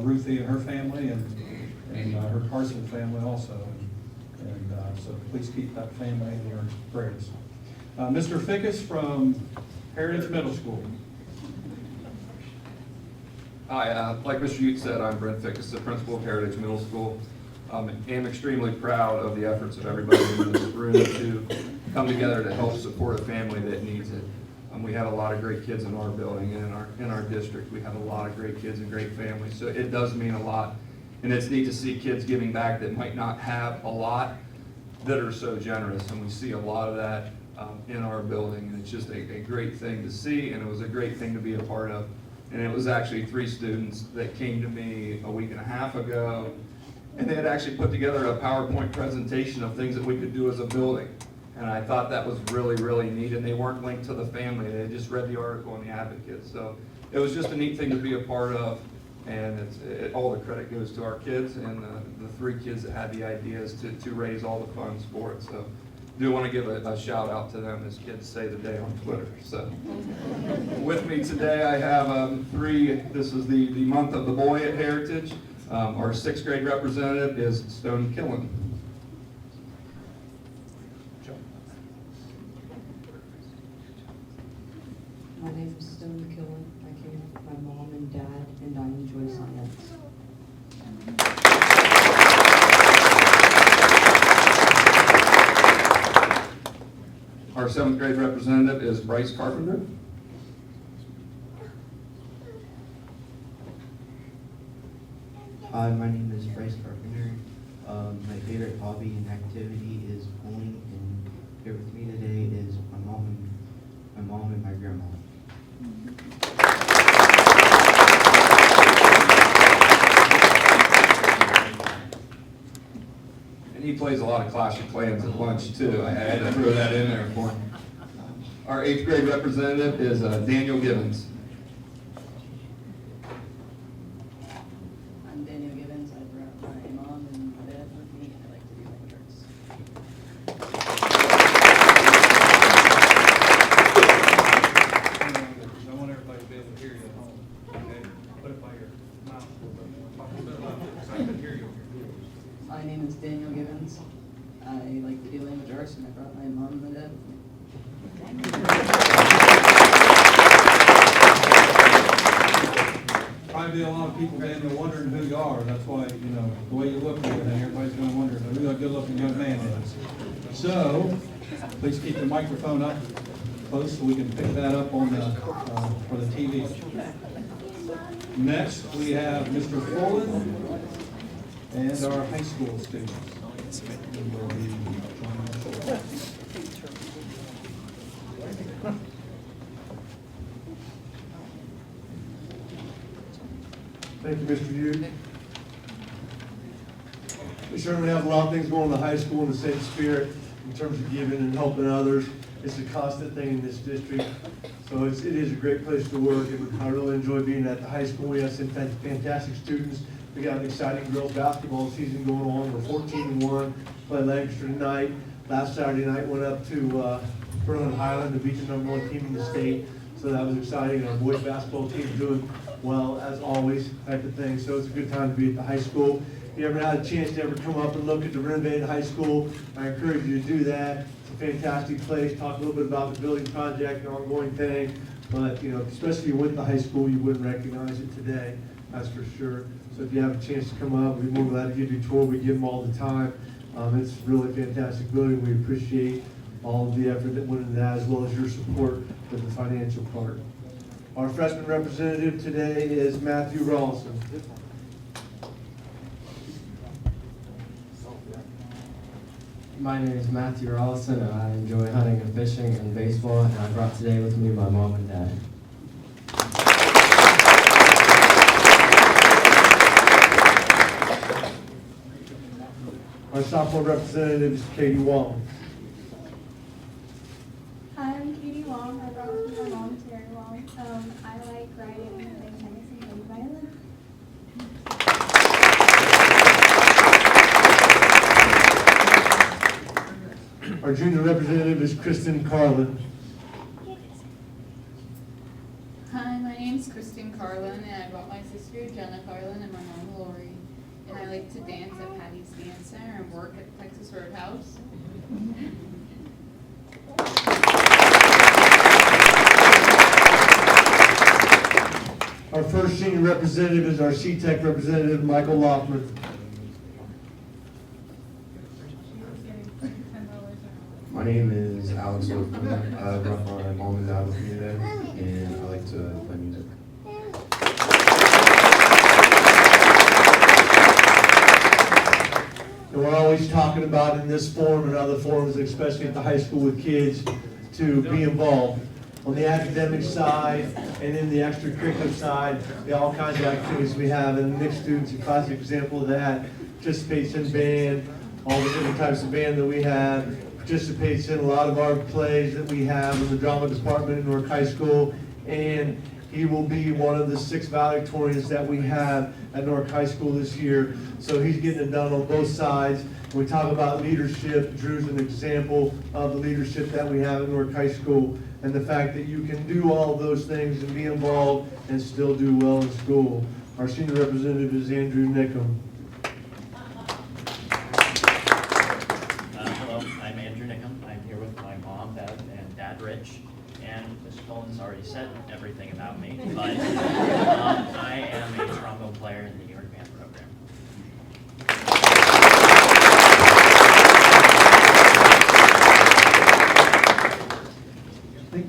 Ruthie and her family and her Carson family also. And so please keep that family in your prayers. Mr. Fickus from Heritage Middle School. Hi, like Mr. Ute said, I'm Brent Fickus, the principal of Heritage Middle School. I am extremely proud of the efforts of everybody in this room to come together to help support a family that needs it. We have a lot of great kids in our building and in our district. We have a lot of great kids and great families, so it does mean a lot. And it's neat to see kids giving back that might not have a lot that are so generous, and we see a lot of that in our building, and it's just a great thing to see, and it was a great thing to be a part of. And it was actually 3 students that came to me a week and a half ago, and they had actually put together a PowerPoint presentation of things that we could do as a building. And I thought that was really, really neat, and they weren't linked to the family. They had just read the article in the Advocate. So it was just a neat thing to be a part of, and all the credit goes to our kids and the 3 kids that had the ideas to raise all the funds for it. So I do want to give a shout out to them, as kids say today on Twitter. So with me today I have 3, this is the month of the boy at Heritage. Our 6th grade representative is Stone Killen. My name is Stone Killen. I came with my mom and dad, and I enjoy science. Our 7th grade representative is Bryce Carpenter. Hi, my name is Bryce Carpenter. My favorite hobby and activity is bowling, and here with me today is my mom and my grandma. And he plays a lot of Clash of Clans at lunch too. I had to throw that in there for him. Our 8th grade representative is Daniel Gibbons. I'm Daniel Gibbons. I brought my mom and my dad with me, and I like to do language arts. I want everybody to be able to hear you at home, okay? Put it by your mouth a little bit. Talk a little bit louder, so I can hear you. My name is Daniel Gibbons. I like to do language arts, and I brought my mom and my dad with me. Probably a lot of people Daniel wondering who you are. That's why, the way you look and everything, everybody's going to wonder who that good-looking young man is. So, please keep the microphone up close so we can pick that up on for the TV. Next, we have Mr. Fullen and our high school students. who will be joining us shortly. Thank you, Mr. Ute. We certainly have a lot of things going in the high school in the same spirit in terms of giving and helping others. It's a constant thing in this district. So it is a great place to work, and I really enjoy being at the high school. We have some fantastic students. We got an exciting girls basketball season going on. We're 14-1, play Lancaster tonight. Last Saturday night went up to Berlin Highland to beat the #1 team in the state. So that was exciting. Our boys basketball team's doing well, as always, type of thing. So it's a good time to be at the high school. If you ever had a chance to ever come up and look at the renovated high school, I encourage you to do that. It's a fantastic place. Talk a little bit about the building project, an ongoing thing. But, you know, especially with the high school, you wouldn't recognize it today, that's for sure. So if you have a chance to come up, we'd be more glad to give you a tour. We give them all the time. It's really a fantastic building. We appreciate all of the effort that went into that, as well as your support with the financial part. Our freshman representative today is Matthew Rawlson. My name is Matthew Rawlson, and I enjoy hunting and fishing and baseball, and I brought today with me my mom and dad. Our sophomore representative is Katie Wong. Hi, I'm Katie Wong. I brought with me my mom, Terry Wong. I like riding and playing tennis and playing violin. Our junior representative is Kristen Carlin. Hi, my name's Kristen Carlin, and I brought my sister Jenna Carlin and my mom like to dance at Patty's Dance Center and work at Texas Roadhouse. Our first senior representative is our CTEC representative, Michael Loffman. My name is Alex Loeffler. I brought my mom and dad with me today, and I like to play music. And we're always talking about in this forum and other forums, especially at the high school with kids, to be involved on the academic side and in the extracurricular side, all kinds of activities we have. And the mixed students, a classic example of that, participates in band, all the different types of band that we have, participates in a lot of our plays that we have in the drama department in Newark High School, and he will be one of the 6 valedictorians that we have at Newark High School this year. So he's getting it done on both sides. When we talk about leadership, Drew's an example of the leadership that we have at Newark High School, and the fact that you can do all of those things and be involved and still do well in school. Our senior representative is Andrew Nickham. Hello, I'm Andrew Nickham. I'm here with my mom, Bev, and Dad, Rich. And Mr. Colin's already said everything about me, but I am a trombone player in the New York Band program. I think,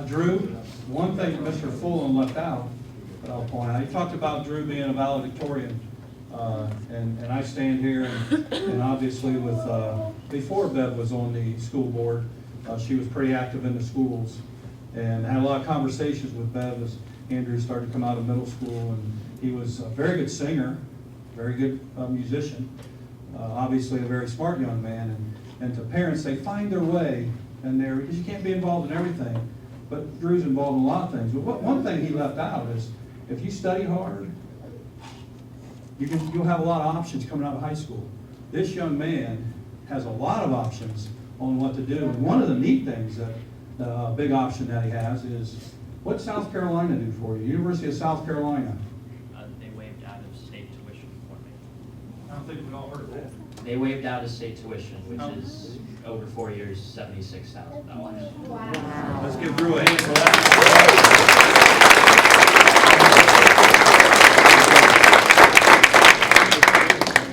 Drew, one thing Mr. Fullen left out that I'll point out, he talked about Drew being a valedictorian. And I stand here and obviously with, before Bev was on the school board, she was pretty active in the schools and had a lot of conversations with Bev as Andrew started to come out of middle school, and he was a very good singer, very good musician, obviously a very smart young man, and to parents, they find their way, and because you can't be involved in everything, but Drew's involved in a lot of things. But one thing he left out is, if you study hard, you'll have a lot of options coming out of high school. This young man has a lot of options on what to do, and one of the neat things that big option that he has is, what South Carolina do for you? University of South Carolina. They waived out of state tuition for me. I don't think we've all heard of that. They waived out of state tuition, which is over 4 years, $76,000. Wow. Let's give Drew a hand for that.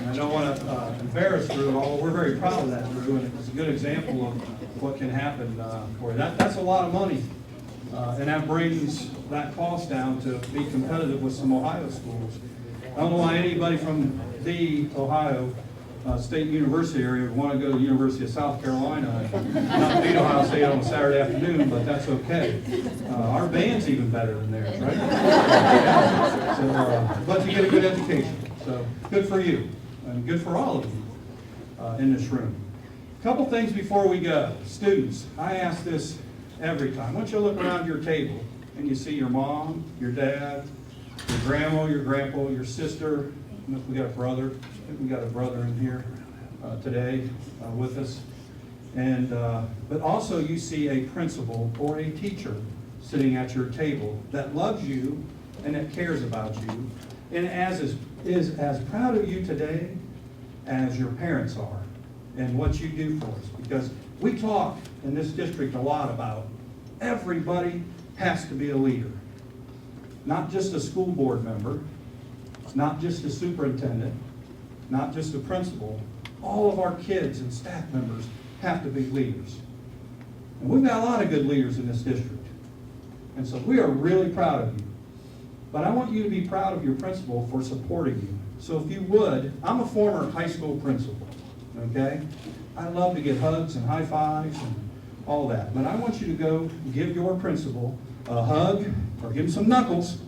I don't want to embarrass Drew at all. We're very proud of that, Drew, and it's a good example of what can happen for you. That's a lot of money, and that brings that cost down to be competitive with some Ohio schools. I don't know why anybody from the Ohio State University area would want to go to the University of South Carolina and not beat Ohio State on a Saturday afternoon, but that's okay. Our band's even better than theirs, right? So, but you get a good education, so good for you, and good for all of you in this room. Couple things before we go. Students, I ask this every time. Once you look around your table and you see your mom, your dad, your grandma, your grandpa, your sister, and if we got a brother, I think we got a brother in here today with us. And but also you see a principal or a teacher sitting at your table that loves you and that cares about you and is as proud of you today as your parents are and what you do for us. Because we talk in this district a lot about everybody has to be a leader. Not just a school board member, not just a superintendent, not just a principal. All of our kids and staff members have to be leaders. And we've got a lot of good leaders in this district. And so we are really proud of you. But I want you to be proud of your principal for supporting you. So if you would, I'm a former high school principal, okay? I love to get hugs and high fives and all that. But I want you to go give your principal a hug or give him some knuckles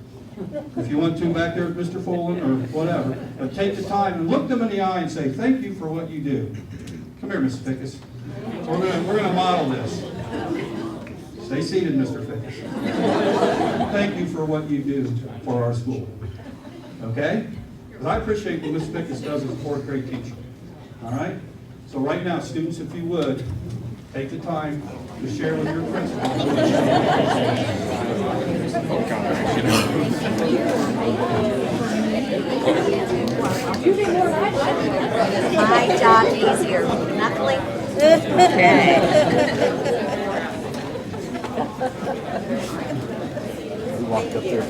if you want to back there with Mr. Fullen or whatever. But take the time and look them in the eye and say, thank you for what you do. Come here, Mrs. Fickus. We're gonna model this. Stay seated, Mr. Fickus. Thank you for what you do for our school. Okay? Because I appreciate what Ms. Fickus does as a fourth grade teacher. All right? So right now, students, if you would, take the time to share with your principal. You did more than I did. My job easier. Knuckling. Okay. We walked up there.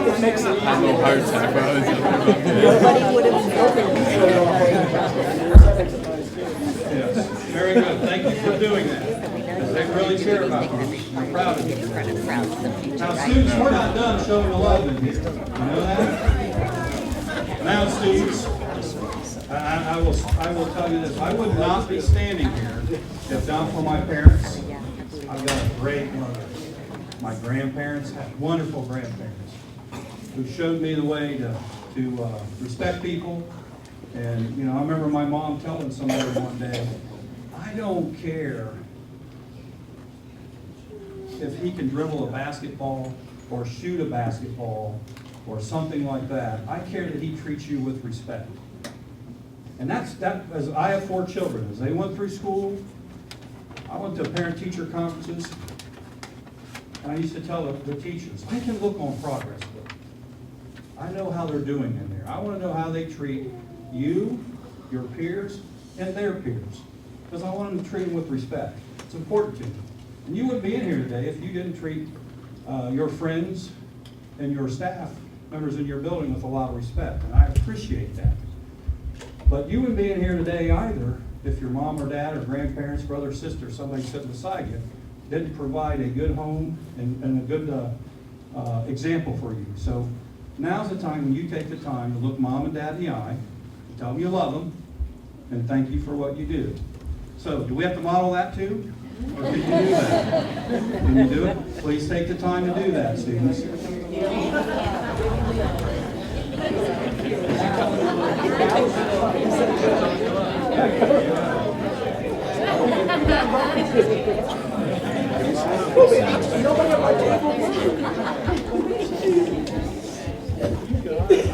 It makes it a little hard attack. Nobody would have Yes, very good. Thank you for doing that. They really care about you. I'm proud of you. Now, students, we're not done showing the love in here. You know that? Now, students, I will tell you this. I would not be standing here if not for my parents. I've got a great mother. My grandparents had wonderful grandparents who showed me the way to respect people. And, you know, I remember my mom telling somebody one day, I don't care if he can dribble a basketball or shoot a basketball or something like that. I care that he treats you with respect. And as I have 4 children. As they went through school, I went to parent-teacher conferences, and I used to tell the teachers, I can look on progress books. I know how they're doing in there. I want to know how they treat you, your peers, and their peers. Because I want them to treat them with respect. It's important to me. And you wouldn't be in here today if you didn't treat your friends and your staff members in your building with a lot of respect. And I appreciate that. But you wouldn't be in here today either if your mom or dad or grandparents, brother, sister, somebody sitting beside you didn't provide a good home and a good example for you. So now's the time when you take the time to look mom and dad in the eye, tell them you love them, and thank you for what you do. So do we have to model that too? Or can you do that? Can you do it? Please take the time to do that, students.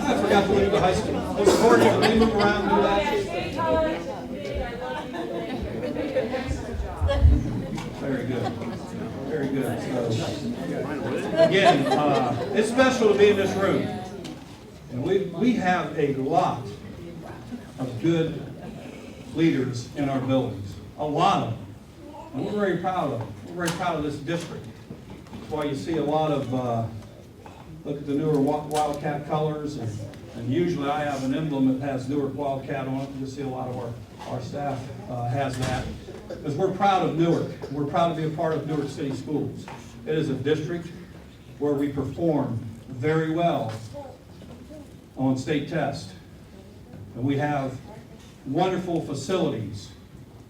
I forgot to leave the high school. Mr. Gordon, can we move around and do that? Very good. Very good. So, again, it's special to be in this room. And we have a lot of good leaders in our buildings. A lot of them. And we're very proud of them. We're very proud of this district. That's why you see a lot of, look at the newer Wildcat colors. And usually I have an emblem that has Newark Wildcat on it. You see a lot of our staff has that. Because we're proud of Newark. We're proud to be a part of Newark City Schools. It is a district where we perform very well on state test. And we have wonderful facilities.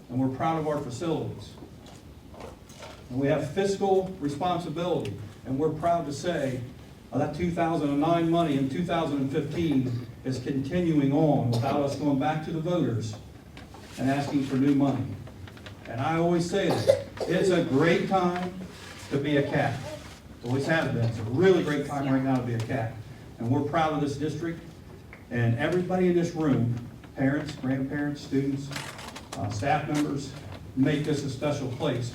And we're proud of our facilities. And we have fiscal responsibility. And we're proud to say that 2009 money in 2015 is continuing on without us going back to the voters and asking for new money. And I always say this, it's a great time to be a cat. It always has been. It's a really great time right now to be a cat. And we're proud of this district. And everybody in this room, parents, grandparents, students, staff members, make this a special place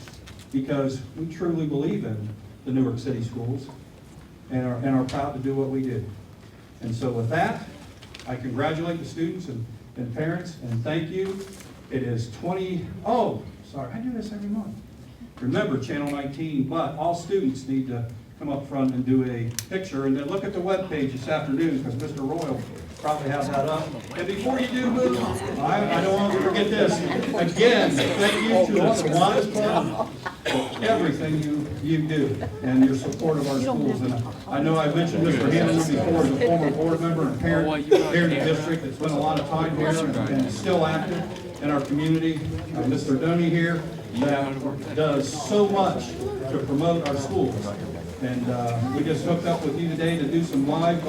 because we truly believe in the Newark City Schools and are proud to do what we do. And so with that, I congratulate the students and parents and thank you. It is I do this every month. Remember Channel 19, but all students need to come up front and do a picture and then look at the webpage this afternoon because Mr. Royal probably has that up. And before you do move, I don't want to forget this. Again, thank you to the Kiwanis Club for everything you do and your support of our schools. And I know I mentioned Mr. Hanlon before as a former board member and parent here in the district that spent a lot of time here and is still active in our community. Mr. Doney here that does so much to promote our schools. And we just hooked up with you today to do some live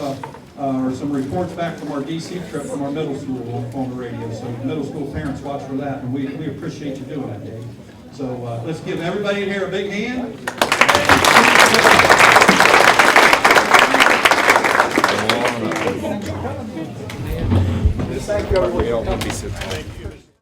or some reports back from our DC trip from our middle school on the radio. So middle school parents watch for that, and we appreciate you doing that, Dave. So let's give everybody in here a big hand. Thank you, everyone.